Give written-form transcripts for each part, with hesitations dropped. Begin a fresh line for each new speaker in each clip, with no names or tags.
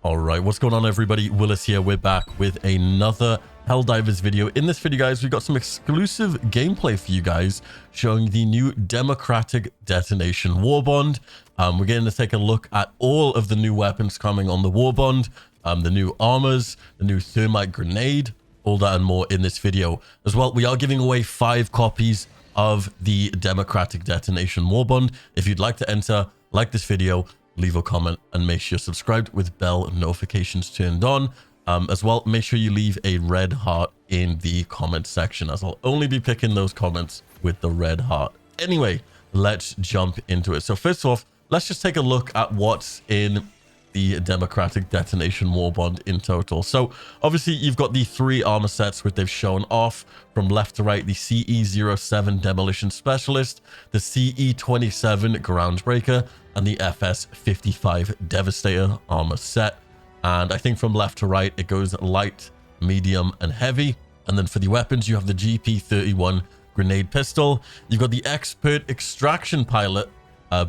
All right, what's going on, everybody? Willis here. We're back with another Helldivers video. In this video, guys, we've got some exclusive gameplay for you guys showing the new Democratic Detonation Warbond. We're going to take a look at all of the new weapons coming on the Warbond, the new armors, the new Thermite grenade, all that and more in this video. As well, we are giving away 5 copies of the Democratic Detonation Warbond. If you'd like to enter, like this video, leave a comment, and make sure you're subscribed with bell notifications turned on. As well, make sure you leave a red heart in the comment section, as I'll only be picking those comments with the red heart. Anyway, let's jump into it. So first off, let's just take a look at what's in the Democratic Detonation Warbond in total. So obviously you've got the 3 armor sets which they've shown off from left to right: the CE07 Demolition Specialist, the CE27 Groundbreaker, and the FS55 Devastator armor set. And I think from left to right it goes light, medium, and heavy. And then for the weapons, you have the GP31 grenade pistol, you've got the Expert Extraction Pilot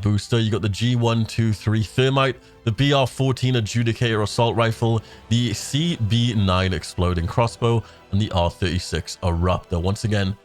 booster, you got the G123 Thermite, the BR14 Adjuticator assault rifle, the CB9 exploding crossbow, and the R36 Eruptor. Once again,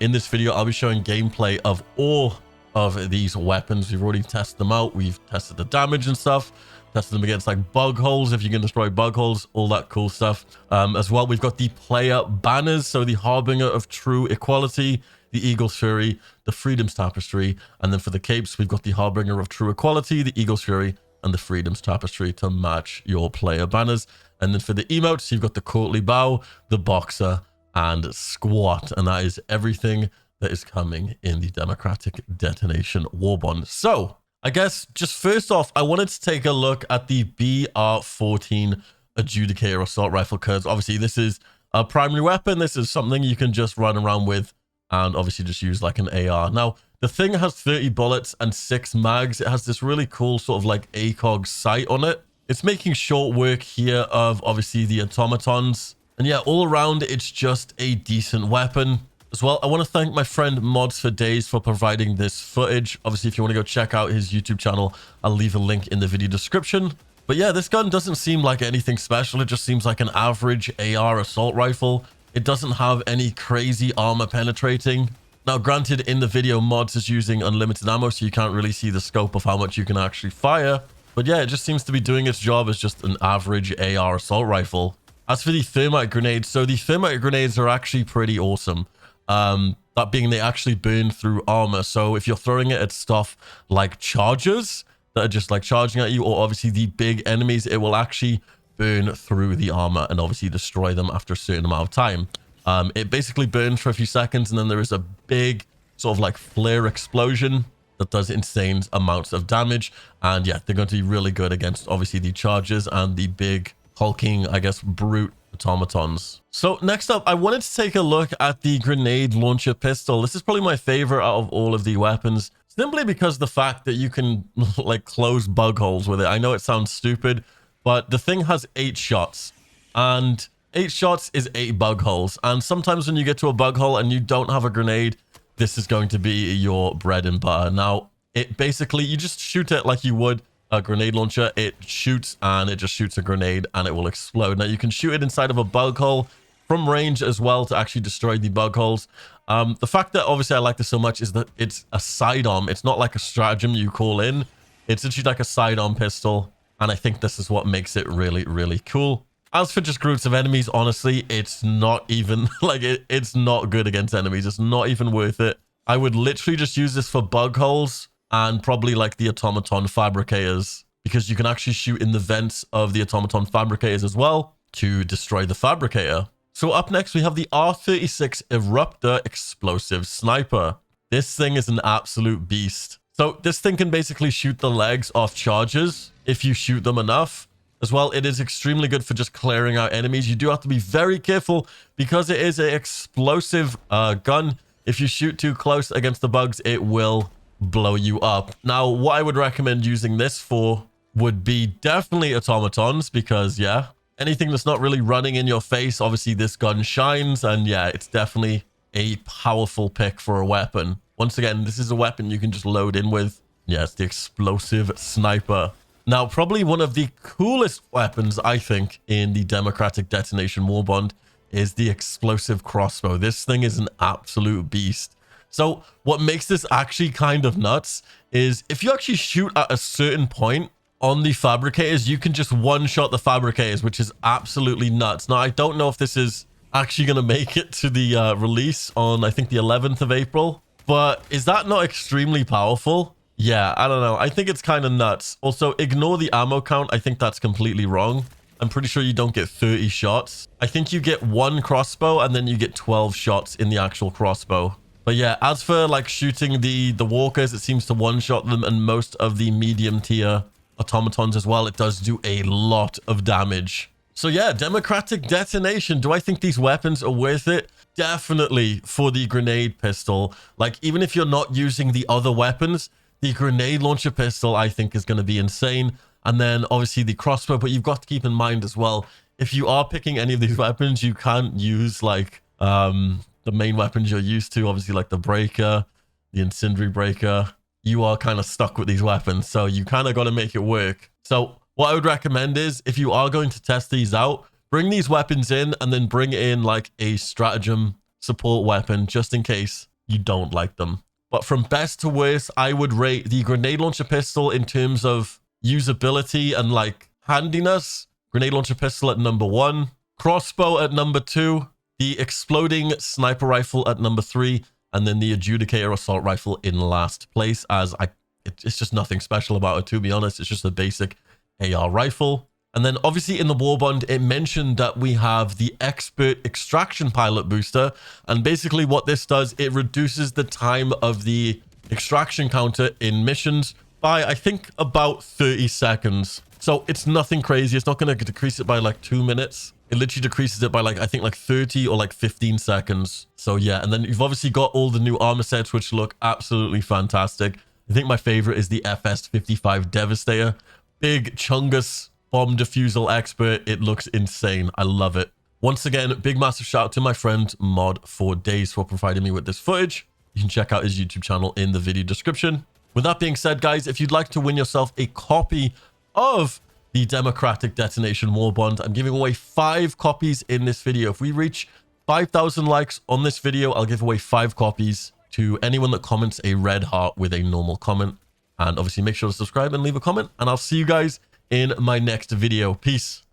in this video I'll be showing gameplay of all of these weapons. We've already tested them out, we've tested the damage and stuff, tested them against like bug holes, if you can destroy bug holes, all that cool stuff. As well, we've got the player banners, so the Harbinger of True Equality, the Eagle's Fury, the Freedom's Tapestry, and then for the capes, we've got the Harbinger of True Equality, the Eagle's Fury, and the Freedom's Tapestry to match your player banners. And then for the emotes, you've got the Courtly Bow, the Boxer, and Squat. And that is everything that is coming in the Democratic Detonation Warbond. So I guess just first off, I wanted to take a look at the BR14 Adjudicator assault rifle, because obviously this is a primary weapon. This is something you can just run around with and obviously just use like an AR. Now, the thing has 30 bullets and 6 mags. It has this really cool sort of like ACOG sight on it. It's making short work here of obviously the automatons. And yeah, all around, it's just a decent weapon. As well, I want to thank my friend Mods for Days for providing this footage. Obviously, if you want to go check out his YouTube channel, I'll leave a link in the video description. But yeah, this gun doesn't seem like anything special. It just seems like an average AR assault rifle. It doesn't have any crazy armor penetrating. Now, granted, in the video, Mods is using unlimited ammo, so you can't really see the scope of how much you can actually fire. But yeah, it just seems to be doing its job as just an average AR assault rifle. As for the Thermite grenades, so the Thermite grenades are actually pretty awesome. That being, they actually burn through armor. So if you're throwing it at stuff like chargers that are just like charging at you, or obviously the big enemies, it will actually burn through the armor and obviously destroy them after a certain amount of time. It basically burns for a few seconds, and then there is a big sort of like flare explosion that does insane amounts of damage. And yeah, they're going to be really good against obviously the chargers and the big hulking, I guess, brute automatons. So next up, I wanted to take a look at the grenade launcher pistol. This is probably my favorite out of all of the weapons, simply because the fact that you can like close bug holes with it. I know it sounds stupid, but the thing has 8 shots, and 8 shots is 8 bug holes. And sometimes when you get to a bug hole and you don't have a grenade, this is going to be your bread and butter. Now, it basically, you just shoot it like you would a grenade launcher. It shoots, and it just shoots a grenade and it will explode. Now, you can shoot it inside of a bug hole from range as well to actually destroy the bug holes. The fact that obviously I like this so much is that it's a sidearm. It's not like a stratagem you call in. It's actually like a sidearm pistol. And I think this is what makes it really, really cool. As for just groups of enemies, honestly, it's not even like it's not good against enemies. It's not even worth it. I would literally just use this for bug holes and probably like the automaton fabricators, because you can actually shoot in the vents of the automaton fabricators as well to destroy the fabricator. So up next, we have the R36 Eruptor explosive sniper. This thing is an absolute beast. So this thing can basically shoot the legs off chargers if you shoot them enough. As well, it is extremely good for just clearing out enemies. You do have to be very careful because it is an explosive gun. If you shoot too close against the bugs, it will blow you up. Now, what I would recommend using this for would be definitely automatons, because yeah, anything that's not really running in your face, obviously this gun shines, and yeah, it's definitely a powerful pick for a weapon. Once again, this is a weapon you can just load in with. Yeah, it's the explosive sniper. Now, probably one of the coolest weapons, I think, in the Democratic Detonation Warbond is the explosive crossbow. This thing is an absolute beast. So what makes this actually kind of nuts is if you actually shoot at a certain point on the fabricators, you can just one-shot the fabricators, which is absolutely nuts. Now, I don't know if this is actually going to make it to the release on, I think, the 11th of April. But is that not extremely powerful? Yeah, I don't know. I think it's kind of nuts. Also, ignore the ammo count. I think that's completely wrong. I'm pretty sure you don't get 30 shots. I think you get one crossbow and then you get 12 shots in the actual crossbow. But yeah, as for like shooting the walkers, it seems to one-shot them, and most of the medium tier automatons as well. It does do a lot of damage. So yeah, Democratic Detonation. Do I think these weapons are worth it? Definitely for the grenade pistol. Like, even if you're not using the other weapons, the grenade launcher pistol, I think, is going to be insane. And then obviously the crossbow, but you've got to keep in mind as well, if you are picking any of these weapons, you can't use like the main weapons you're used to, obviously like the breaker, the incendiary breaker. You are kind of stuck with these weapons, so you kind of got to make it work. So what I would recommend is, if you are going to test these out, bring these weapons in and then bring in like a stratagem support weapon just in case you don't like them. But from best to worst, I would rate the grenade launcher pistol in terms of usability and like handiness. Grenade launcher pistol at number 1, crossbow at number 2, the exploding sniper rifle at number 3, and then the Adjuticator assault rifle in last place, as it's just nothing special about it, to be honest. It's just a basic AR rifle. And then obviously in the Warbond, it mentioned that we have the expert extraction pilot booster. And basically what this does, it reduces the time of the extraction counter in missions by, I think, about 30 seconds. So it's nothing crazy. It's not going to decrease it by like 2 minutes. It literally decreases it by like, I think like 30 or like 15 seconds. So yeah, and then you've obviously got all the new armor sets, which look absolutely fantastic. I think my favorite is the FS55 Devastator. Big Chungus bomb defusal expert. It looks insane. I love it. Once again, big massive shout out to my friend Mod4Days for providing me with this footage. You can check out his YouTube channel in the video description. With that being said, guys, if you'd like to win yourself a copy of the Democratic Detonation Warbond, I'm giving away 5 copies in this video. If we reach 5,000 likes on this video, I'll give away 5 copies to anyone that comments a red heart with a normal comment. And obviously make sure to subscribe and leave a comment, and I'll see you guys in my next video. Peace.